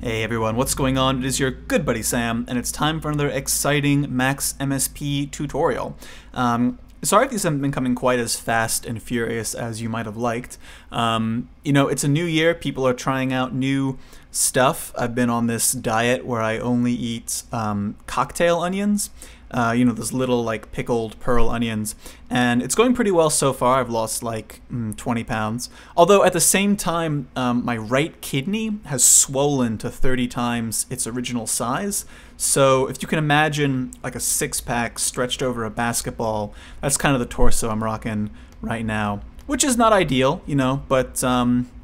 Hey everyone, what's going on? It is your good buddy Sam, and it's time for another exciting Max MSP tutorial. Sorry if these haven't been coming quite as fast and furious as you might have liked. It's a new year, people are trying out new stuff. I've been on this diet where I only eat cocktail onions. Those little like pickled pearl onions, and it's going pretty well so far. I've lost like 20 pounds, although at the same time my right kidney has swollen to 30 times its original size. So if you can imagine like a six-pack stretched over a basketball, that's kind of the torso I'm rocking right now, which is not ideal, but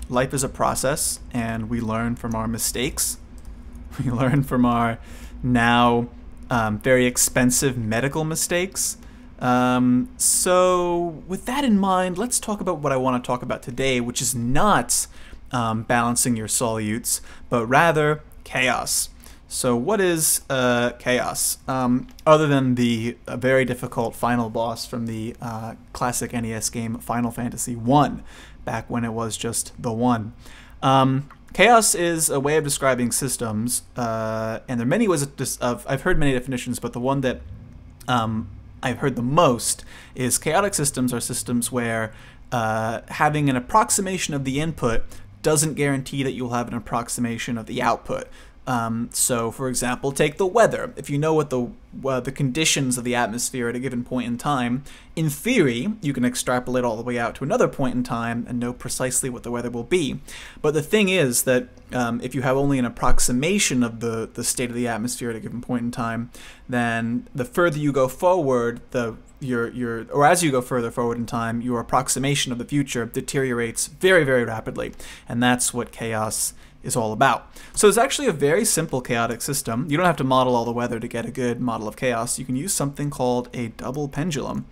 life is a process, and we learn from our mistakes. We learn from our now very expensive medical mistakes. So with that in mind, let's talk about what I want to talk about today, which is not balancing your solutes, but rather chaos. So what is chaos? Other than the very difficult final boss from the classic NES game Final Fantasy I, back when it was just the one. Chaos is a way of describing systems, and there are many ways I've heard many definitions, but the one that I've heard the most is chaotic systems are systems where having an approximation of the input doesn't guarantee that you'll have an approximation of the output. So, for example, take the weather. If you know what the conditions of the atmosphere at a given point in time, in theory, you can extrapolate all the way out to another point in time and know precisely what the weather will be. But the thing is that if you have only an approximation of the state of the atmosphere at a given point in time, then the further you go forward, or as you go further forward in time, your approximation of the future deteriorates very, very rapidly, and that's what chaos is all about. So it's actually a very simple chaotic system. You don't have to model all the weather to get a good model of chaos. You can use something called a double pendulum,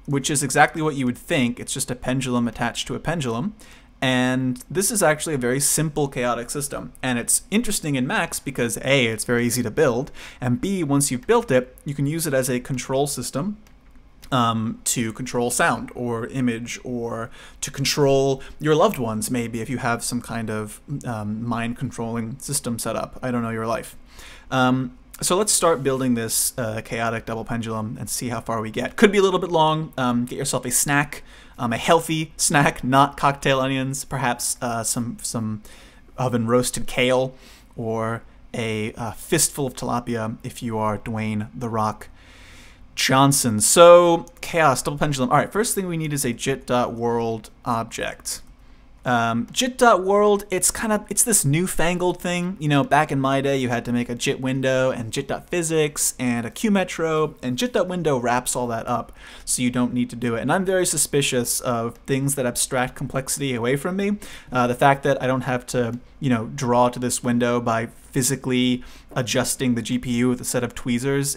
which is exactly what you would think. It's just a pendulum attached to a pendulum. And this is actually a very simple chaotic system. And it's interesting in Max because A, it's very easy to build, and B, once you've built it, you can use it as a control system to control sound or image, or to control your loved ones, maybe if you have some kind of mind controlling system set up. I don't know your life. So let's start building this chaotic double pendulum and see how far we get. Could be a little bit long. Get yourself a snack, a healthy snack, not cocktail onions, perhaps some oven roasted kale, or a fistful of tilapia if you are Dwayne "The Rock" Johnson. So chaos, double pendulum. All right, first thing we need is a Jit.World object. Jit.World, it's this newfangled thing. Back in my day, you had to make a Jit window and Jit.Physics and a QMetro, and Jit.Window wraps all that up, so you don't need to do it. And I'm very suspicious of things that abstract complexity away from me. The fact that I don't have to, draw to this window by physically adjusting the GPU with a set of tweezers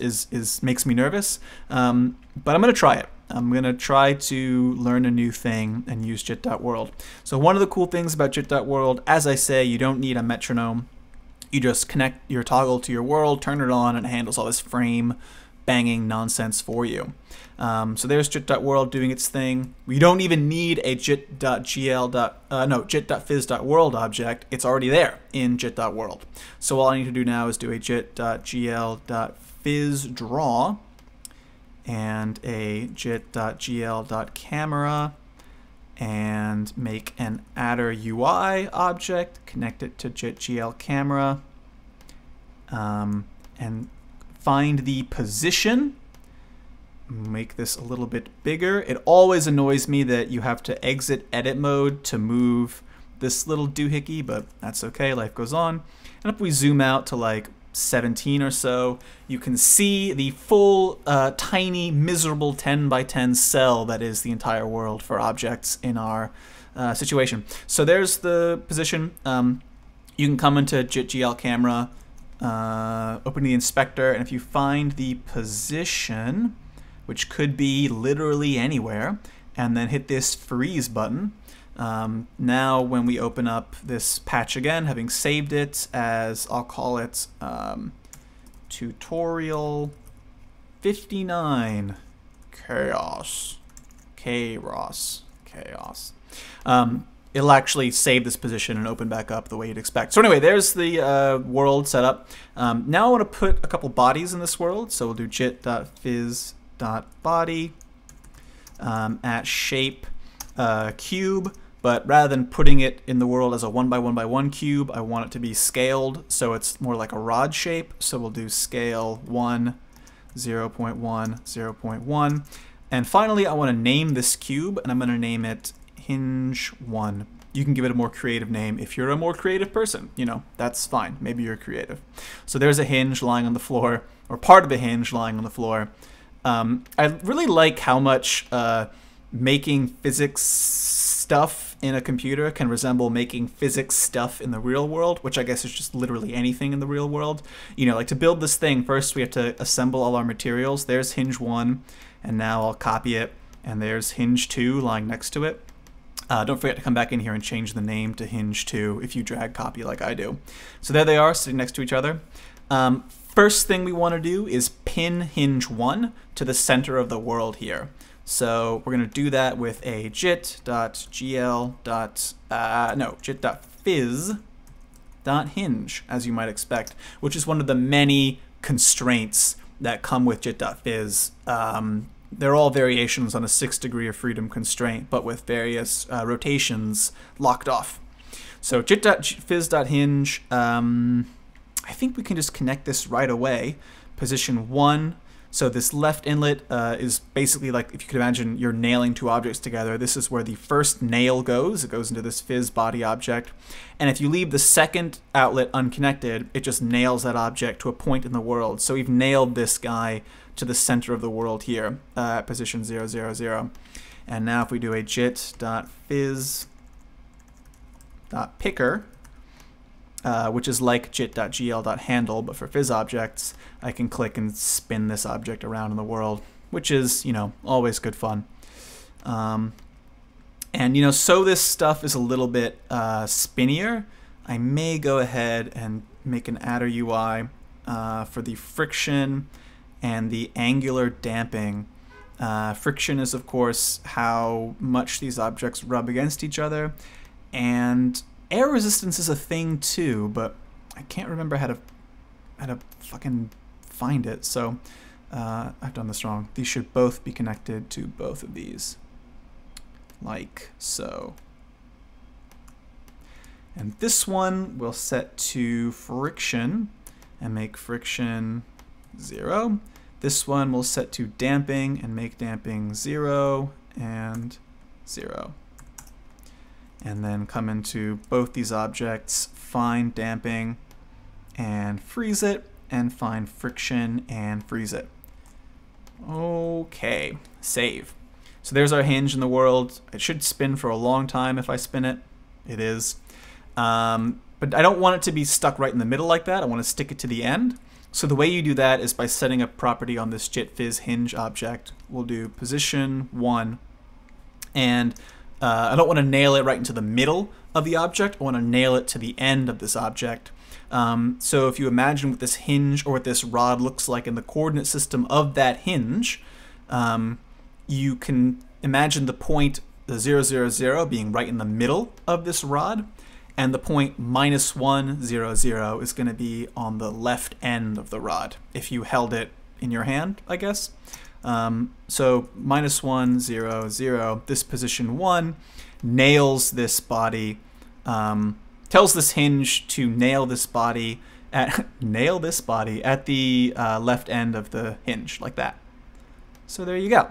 makes me nervous. But I'm going to try it. I'm going to try to learn a new thing and use Jit.World. So one of the cool things about Jit.World, as I say, you don't need a metronome. You just connect your toggle to your world, turn it on, and it handles all this frame banging nonsense for you. So there's Jit.World doing its thing. We don't even need a Jit.Phys.World object. It's already there in Jit.World. So all I need to do now is do a Jit.GL.PhysDraw and a Jit.GL.Camera, and make an adder UI object, connect it to JitGL.Camera, and find the position. Make this a little bit bigger. It always annoys me that you have to exit edit mode to move this little doohickey, but that's okay, life goes on. And if we zoom out to like 17 or so, you can see the full tiny miserable 10 by 10 cell that is the entire world for objects in our situation. So there's the position. You can come into JitGL.Camera, open the inspector, and if you find the position, which could be literally anywhere, and then hit this freeze button. Now when we open up this patch again, having saved it as, I'll call it tutorial 59, chaos. it'll actually save this position and open back up the way you'd expect. So anyway, there's the world setup. Now I want to put a couple bodies in this world. So we'll do jit.phys.body at shape cube. But rather than putting it in the world as a 1 by 1 by 1 cube, I want it to be scaled so it's more like a rod shape. So we'll do scale 1, 0.1, 0.1. And finally, I want to name this cube, and I'm going to name it hinge 1. You can give it a more creative name if you're a more creative person. You know, that's fine. Maybe you're creative. So there's a hinge lying on the floor, or part of a hinge lying on the floor. I really like how much making physics stuff in a computer can resemble making physics stuff in the real world, which I guess is just literally anything in the real world. You know, like to build this thing, first we have to assemble all our materials. There's hinge 1, and now I'll copy it, and there's hinge 2 lying next to it. Don't forget to come back in here and change the name to hinge 2 if you drag copy like I do. So there they are, sitting next to each other. First thing we want to do is pin hinge 1 to the center of the world here. So we're going to do that with a jit.phys.hinge, as you might expect, which is one of the many constraints that come with jit.phys. They're all variations on a 6 degree of freedom constraint, but with various rotations locked off. So jit.phys.hinge, I think we can just connect this right away. Position 1. So this left inlet is basically like, if you could imagine you're nailing two objects together, this is where the first nail goes. It goes into this phys body object. And if you leave the second outlet unconnected, it just nails that object to a point in the world. So we've nailed this guy to the center of the world here at position 0, 0, 0. And now if we do a jit.phys.picker, which is like jit.gl.handle, but for phys objects, I can click and spin this object around in the world, which is, you know, always good fun. And, you know, so this stuff is a little bit spinnier. I may go ahead and make an adder UI for the friction and the angular damping. Friction is, of course, how much these objects rub against each other, and air resistance is a thing too, but I can't remember how to fucking find it. So I've done this wrong. These should both be connected to both of these, like so. And this one we'll set to friction and make friction 0. This one we'll set to damping and make damping 0 and 0. And then come into both these objects, find damping and freeze it, and find friction and freeze it. Okay, save. So there's our hinge in the world. It should spin for a long time if I spin it. It is. But I don't want it to be stuck right in the middle like that. I want to stick it to the end. So the way you do that is by setting a property on this jit.phys hinge object. We'll do position 1, and I don't want to nail it right into the middle of the object. I want to nail it to the end of this object. So if you imagine what this hinge or what this rod looks like in the coordinate system of that hinge, you can imagine the point the 0, 0, 0 being right in the middle of this rod, and the point -1, 0, 0 is going to be on the left end of the rod if you held it in your hand, I guess. So -1, 0, 0, this position 1 nails this body, tells this hinge to nail this body at the left end of the hinge, like that. So there you go.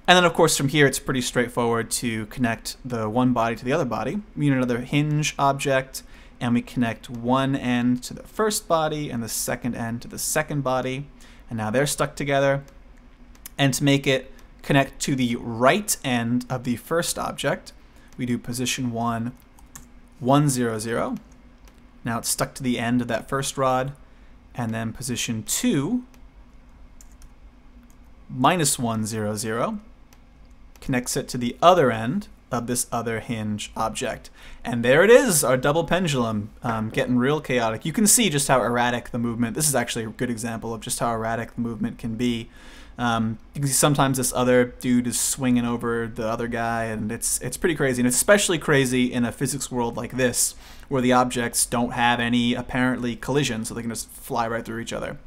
And then of course from here it's pretty straightforward to connect the one body to the other body. We need another hinge object, and we connect one end to the first body and the second end to the second body, and now they're stuck together. And to make it connect to the right end of the first object, we do position 1, 1, 0, 0. Now it's stuck to the end of that first rod. And then position 2, -1, 0, 0, connects it to the other end of this other hinge object. And there it is, our double pendulum, getting real chaotic. You can see just how erratic the movement, this is actually a good example of just how erratic the movement can be. You can see sometimes this other dude is swinging over the other guy, and it's pretty crazy, and it's especially crazy in a physics world like this, where the objects don't have any apparently collision, so they can just fly right through each other.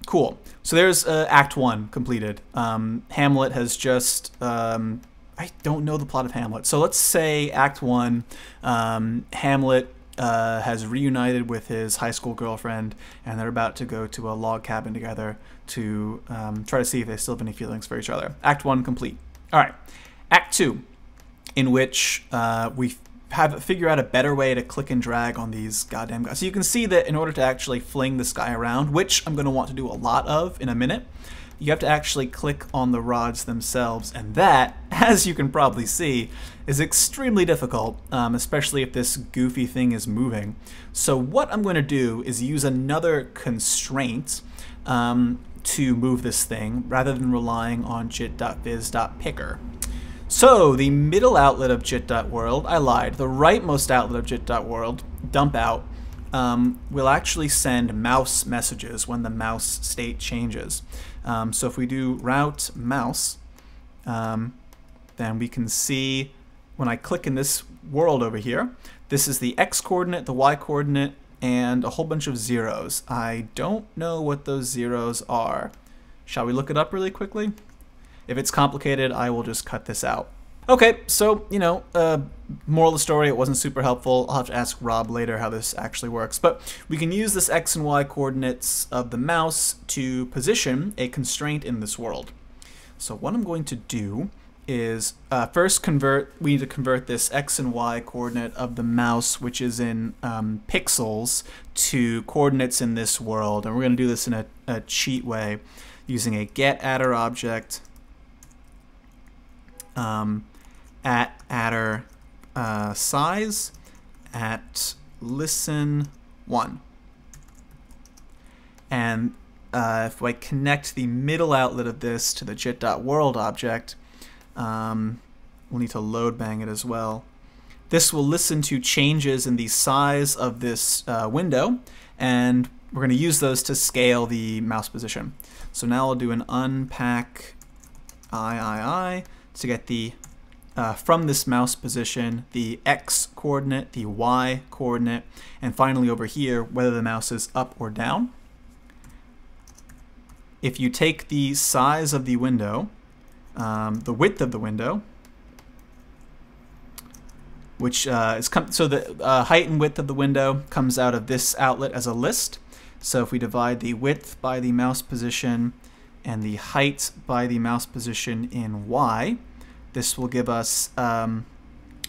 Cool. So there's Act 1 completed. Hamlet has just... I don't know the plot of Hamlet. So let's say Act 1, Hamlet has reunited with his high school girlfriend, and they're about to go to a log cabin together to try to see if they still have any feelings for each other. Act 1 complete. All right. Act 2, in which we figure out a better way to click and drag on these goddamn guys. So you can see that in order to actually fling this guy around, which I'm going to want to do a lot of in a minute, you have to actually click on the rods themselves, and that, as you can probably see, is extremely difficult, especially if this goofy thing is moving. So what I'm going to do is use another constraint to move this thing, rather than relying on jit.viz.picker. So the middle outlet of jit.world, I lied, the rightmost outlet of jit.world, dump out, will actually send mouse messages when the mouse state changes. So if we do route mouse, then we can see when I click in this world over here, this is the x coordinate, the y coordinate, and a whole bunch of zeros. I don't know what those zeros are. Shall we look it up really quickly? If it's complicated, I will just cut this out. Okay, so, you know, moral of the story, it wasn't super helpful. I'll have to ask Rob later how this actually works. But we can use this x and y coordinates of the mouse to position a constraint in this world. So what I'm going to do is first we need to convert this x and y coordinate of the mouse, which is in pixels, to coordinates in this world. And we're going to do this in a cheat way using a getAttr object at attr size at listen1. And if I connect the middle outlet of this to the jit.world object, we'll need to load bang it as well. This will listen to changes in the size of this window, and we're going to use those to scale the mouse position. So now I'll do an unpack I to get the from this mouse position, the x coordinate, the y coordinate, and finally over here, whether the mouse is up or down. If you take the size of the window, the width of the window, which is so the height and width of the window comes out of this outlet as a list. So if we divide the width by the mouse position and the height by the mouse position in y, this will give us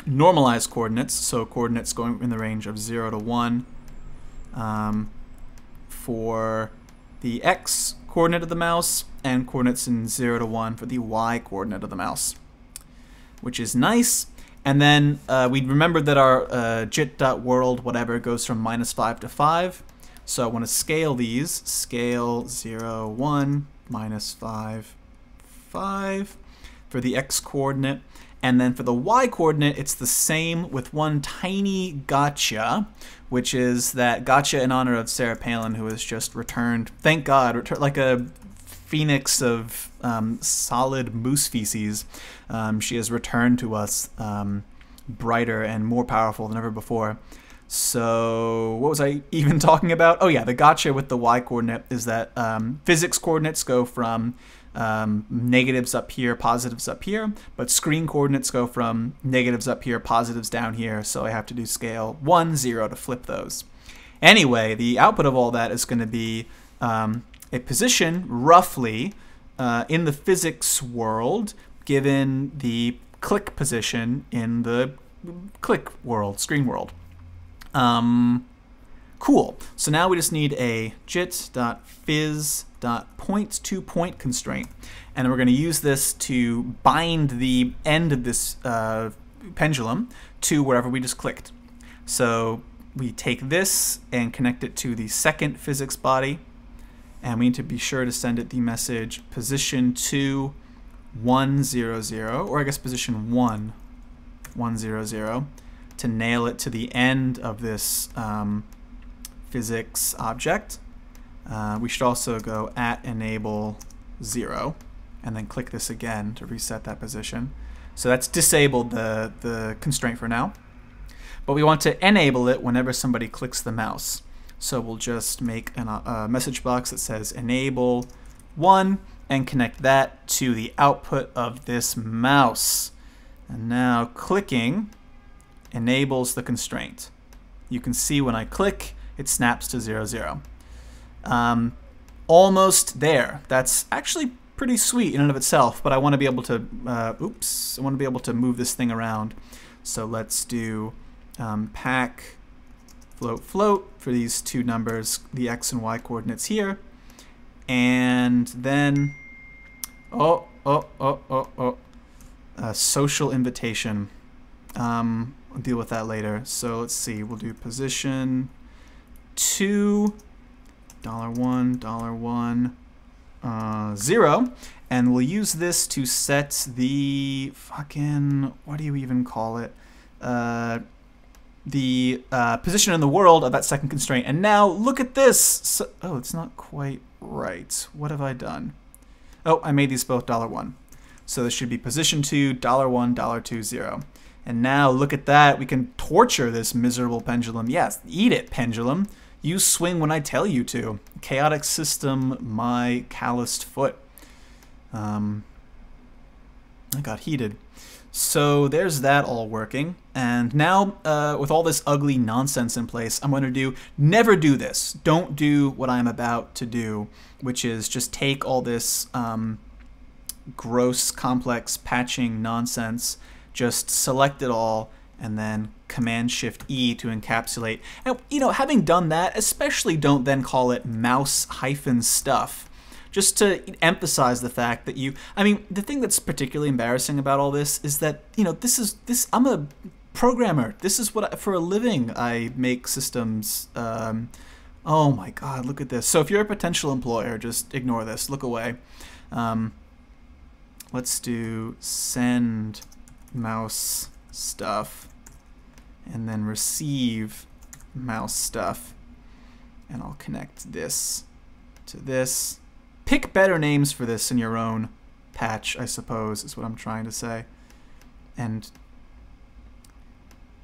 normalized coordinates, so coordinates going in the range of 0 to 1 for the x coordinate of the mouse, and coordinates in 0 to 1 for the y coordinate of the mouse, which is nice. And then we remembered that our jit.world whatever goes from -5 to 5. So I want to scale these, scale 0, 1, -5, 5 for the x coordinate. And then for the y coordinate, it's the same with one tiny gotcha, which is that gotcha in honor of Sarah Palin, who has just returned, thank God, like a phoenix of solid moose feces. She has returned to us brighter and more powerful than ever before. So what was I even talking about? Oh yeah, the gotcha with the y coordinate is that physics coordinates go from negatives up here, positives up here, but screen coordinates go from negatives up here, positives down here, so I have to do scale 1, 0 to flip those. Anyway, the output of all that is going to be a position roughly in the physics world given the click position in the click world, screen world. Cool. So now we just need a jit.phys.point-to-point constraint, and we're going to use this to bind the end of this pendulum to wherever we just clicked. So we take this and connect it to the second physics body, and we need to be sure to send it the message position 2, 1, 0, 0, or I guess position 1, 1, 0, 0, to nail it to the end of this physics object. We should also go at enable 0, and then click this again to reset that position. So that's disabled the constraint for now. But we want to enable it whenever somebody clicks the mouse. So we'll just make a message box that says enable 1 and connect that to the output of this mouse. And now clicking enables the constraint. You can see when I click, it snaps to 0, 0. Almost there. That's actually pretty sweet in and of itself, but I want to be able to, I want to be able to move this thing around. So let's do pack float float for these two numbers, the x and y coordinates here. And then, social invitation. I'll deal with that later. So let's see, we'll do position 2, $1, $1, 0, and we'll use this to set the fucking, what do you even call it? The position in the world of that second constraint. And now look at this. So, oh, it's not quite right. What have I done? Oh, I made these both $1. So this should be position 2, $1, $2, 0. And now look at that. We can torture this miserable pendulum. Yes, eat it, pendulum. You swing when I tell you to. Chaotic system, my calloused foot. I got heated. So there's that all working. And now with all this ugly nonsense in place, I'm going to never do this. Don't do what I'm about to do, which is just take all this gross, complex patching nonsense, just select it all, and then Command-Shift-E to encapsulate. And, you know, having done that, especially don't then call it mouse-stuff. Just to emphasize the fact that the thing that's particularly embarrassing about all this is that, you know, I'm a programmer. This is what, for a living, I make systems. Oh my God, look at this. So if you're a potential employer, just ignore this, look away. Let's do send mouse stuff and then receive mouse stuff. And I'll connect this to this. Pick better names for this in your own patch, I suppose, is what I'm trying to say. And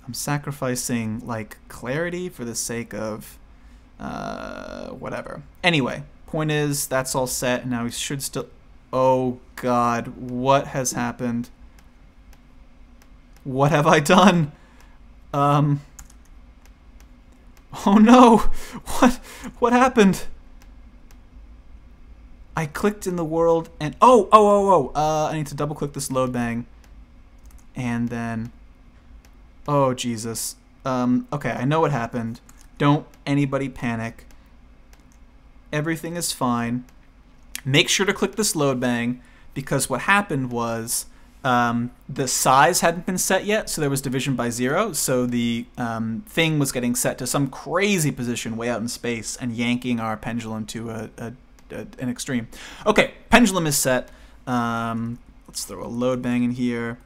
I'm sacrificing, like, clarity for the sake of whatever. Anyway, point is, that's all set, and now we should still... Oh, God, what has happened? What have I done? Oh, no! What happened? I clicked in the world and I need to double click this load bang, and then oh Jesus. Okay, I know what happened. Don't anybody panic. Everything is fine. Make sure to click this load bang, because what happened was the size hadn't been set yet, so there was division by 0, so the thing was getting set to some crazy position way out in space and yanking our pendulum to an extreme. Okay, pendulum is set. Let's throw a load bang in here.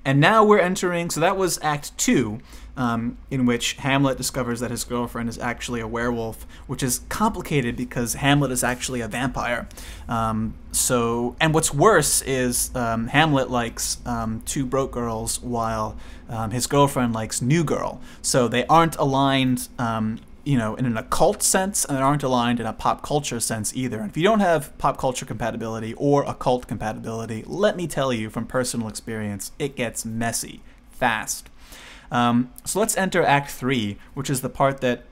And now we're entering, so that was Act 2, in which Hamlet discovers that his girlfriend is actually a werewolf, which is complicated because Hamlet is actually a vampire. And what's worse is Hamlet likes two broke girls while his girlfriend likes new girl. So they aren't aligned in an occult sense, and they aren't aligned in a pop culture sense either. And if you don't have pop culture compatibility or occult compatibility, let me tell you from personal experience, it gets messy fast. So let's enter Act 3, which is the part that,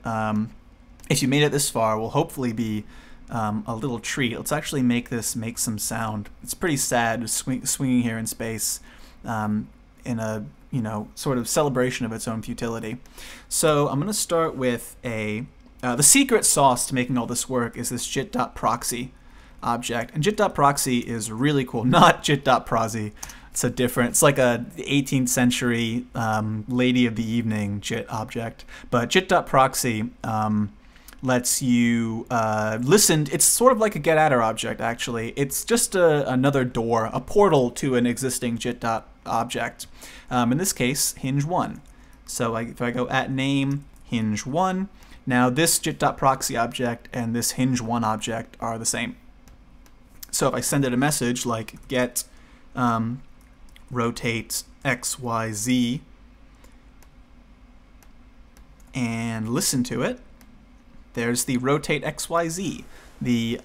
if you made it this far, will hopefully be a little treat. Let's actually make this make some sound. It's pretty sad, swinging here in space in a sort of celebration of its own futility. So I'm going to start with the secret sauce to making all this work is this jit.proxy object. And jit.proxy is really cool. Not jit.prosy. It's like a 18th century lady of the evening JIT object. But jit.proxy lets you listen. It's sort of like a get-attr object, actually. It's just another door, a portal to an existing jit.object. In this case, hinge1. So if I go at name hinge1, now this jit.proxy object and this hinge1 object are the same. So if I send it a message like get rotate XYZ and listen to it, there's the rotate XYZ, the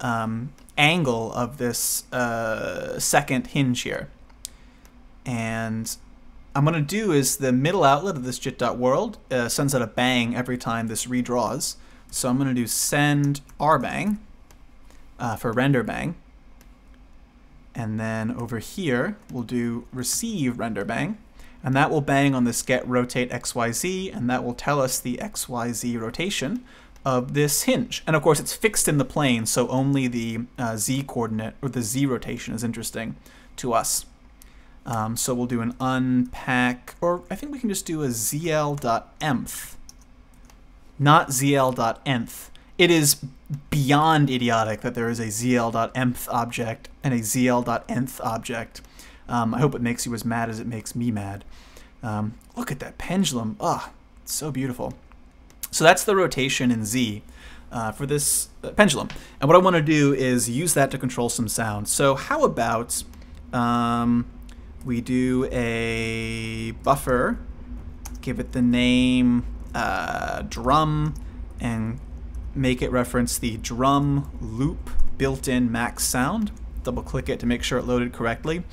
angle of this second hinge here. And I'm going to do is the middle outlet of this Jit.World sends out a bang every time this redraws. So I'm going to do send rbang for render bang. And then over here, we'll do receive render bang. And that will bang on this get rotate XYZ, and that will tell us the XYZ rotation of this hinge. And of course, it's fixed in the plane, so only the Z coordinate, or the Z rotation, is interesting to us. So we'll do an unpack, or I think we can just do a zl.emth, not zl.nth. It is beyond idiotic that there is a zl.emth object and a zl.nth object. I hope it makes you as mad as it makes me mad. Look at that pendulum. Ah, it's so beautiful. So that's the rotation in Z for this pendulum. And what I want to do is use that to control some sound. So how about we do a buffer, give it the name drum, and make it reference the drum loop built-in max sound. Double click it to make sure it loaded correctly.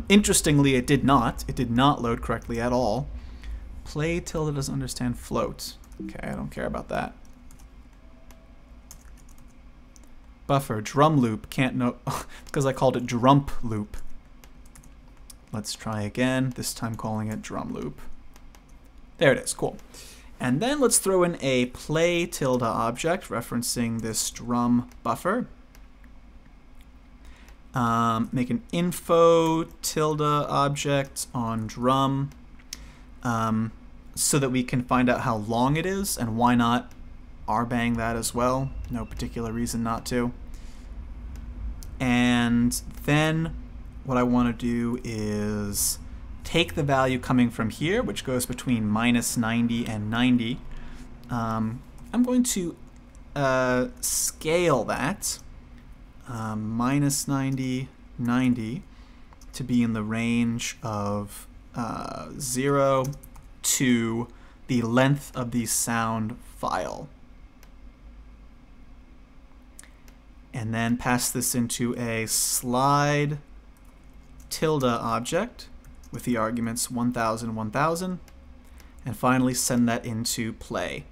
Interestingly, it did not. It did not load correctly at all. Play tilde doesn't understand float. Okay, I don't care about that. Buffer, drum loop, can't know, because I called it drump loop. Let's try again, this time calling it drum loop. There it is, cool. And then let's throw in a play tilde object referencing this drum buffer. Make an info tilde object on drum so that we can find out how long it is, and why not rbang that as well. No particular reason not to. And then what I want to do is take the value coming from here, which goes between -90 and 90. I'm going to scale that -90, 90 to be in the range of 0 to the length of the sound file. And then pass this into a slide tilde object with the arguments 1000, 1000, and finally send that into play.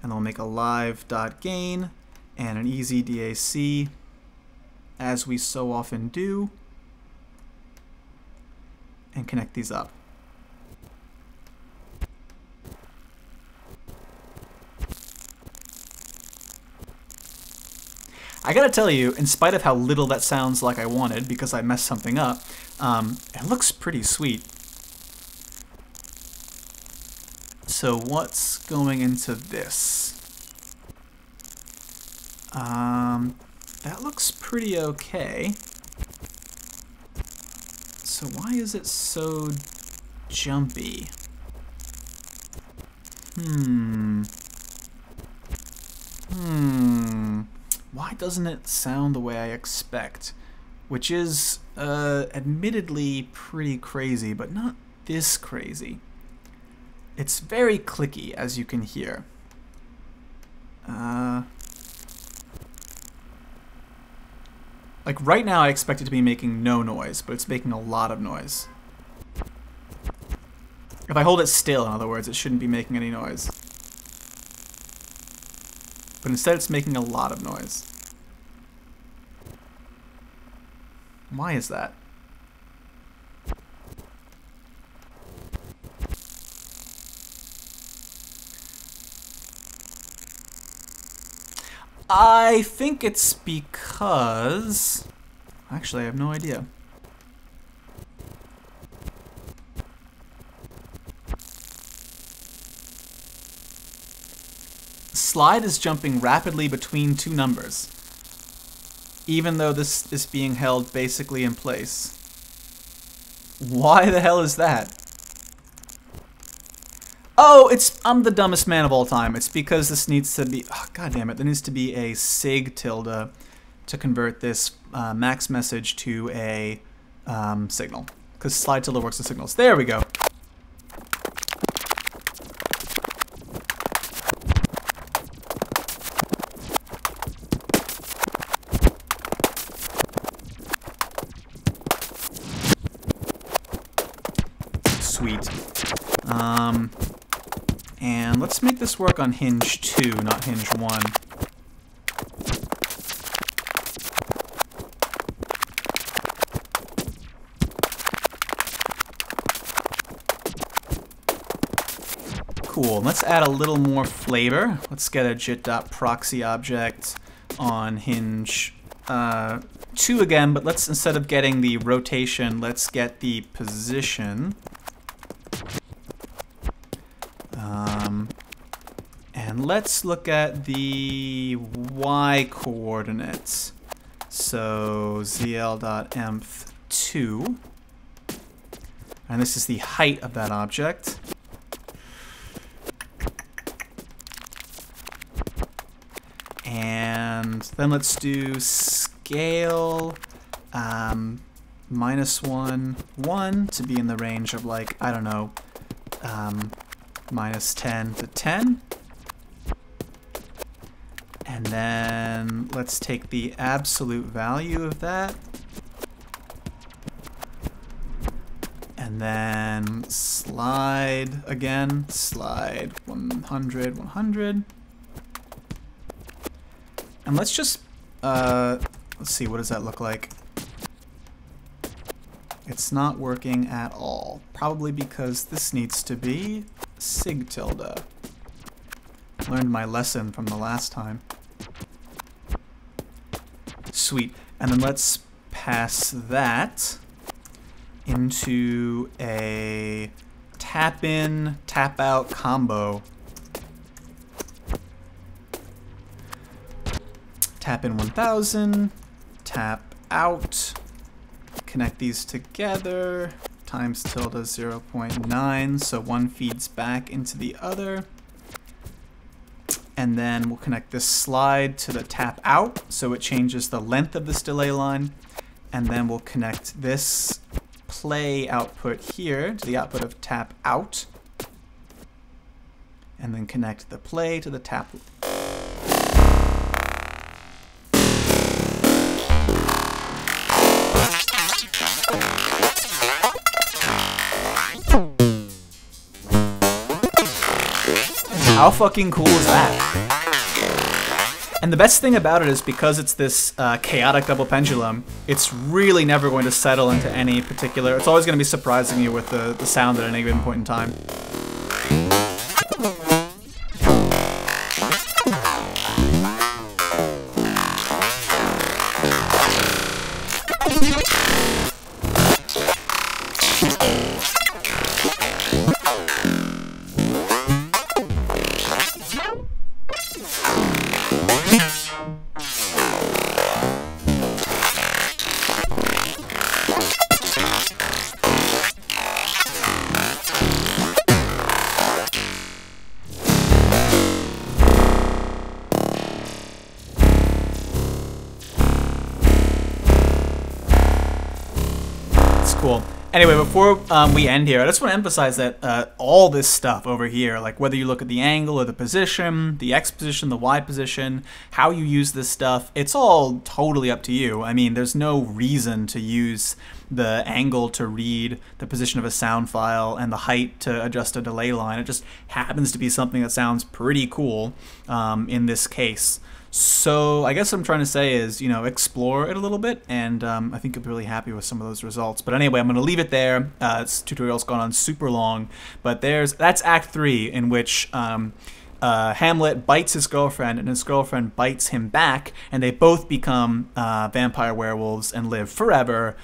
And I'll make a live.gain and an easy DAC, as we so often do, and connect these up. I gotta tell you, in spite of how little that sounds like I wanted, because I messed something up, it looks pretty sweet. So what's going into this? That looks pretty okay. So why is it so jumpy? Why doesn't it sound the way I expect? Which is admittedly pretty crazy, but not this crazy. It's very clicky, as you can hear. Like right now I expect it to be making no noise, but it's making a lot of noise. If I hold it still, in other words, it shouldn't be making any noise. But instead it's making a lot of noise. Why is that? I think it's because... Actually, I have no idea. Slide is jumping rapidly between two numbers, even though this is being held basically in place. Why the hell is that? Oh, I'm the dumbest man of all time. It's because this needs to be, oh, God damn it, there needs to be a sig tilde to convert this max message to a signal, because slide tilde works with signals. There we go. Sweet. And let's make this work on hinge 2, not hinge 1. Cool. Let's add a little more flavor. Let's get a jit.proxy object on hinge 2 again, but let's, instead of getting the rotation, let's get the position. And let's look at the y coordinates. So zl.emth2, and this is the height of that object. And then let's do scale -1, 1 to be in the range of, like, I don't know, -10 to 10. And then let's take the absolute value of that. And then slide again, slide 100, 100. And let's just, let's see, what does that look like? It's not working at all. Probably because this needs to be sig tilde. Learned my lesson from the last time. Sweet. And then let's pass that into a tap in, tap out combo. Tap in 1000, tap out, connect these together, times tilde 0.9, so one feeds back into the other. And then we'll connect this slide to the tap out, so it changes the length of this delay line. And then we'll connect this play output here to the output of tap out. And then connect the play to the tap. How fucking cool is that? And the best thing about it is, because it's this chaotic double pendulum, it's really never going to settle into any particular... It's always going to be surprising you with the sound at any given point in time. Cool. Anyway, before we end here, I just want to emphasize that all this stuff over here, like whether you look at the angle or the position, the X position, the Y position, how you use this stuff, it's all totally up to you. I mean, there's no reason to use the angle to read the position of a sound file and the height to adjust a delay line. It just happens to be something that sounds pretty cool in this case. So I guess what I'm trying to say is, you know, explore it a little bit, and I think you'll be really happy with some of those results. But anyway, I'm going to leave it there. This tutorial's gone on super long, but that's Act 3, in which Hamlet bites his girlfriend, and his girlfriend bites him back, and they both become vampire werewolves and live forever.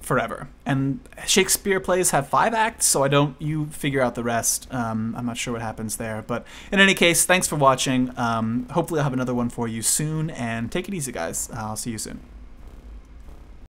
Forever. And Shakespeare plays have 5 acts, so you figure out the rest. I'm not sure what happens there, but in any case, thanks for watching. Hopefully I'll have another one for you soon, and take it easy, guys. I'll see you soon.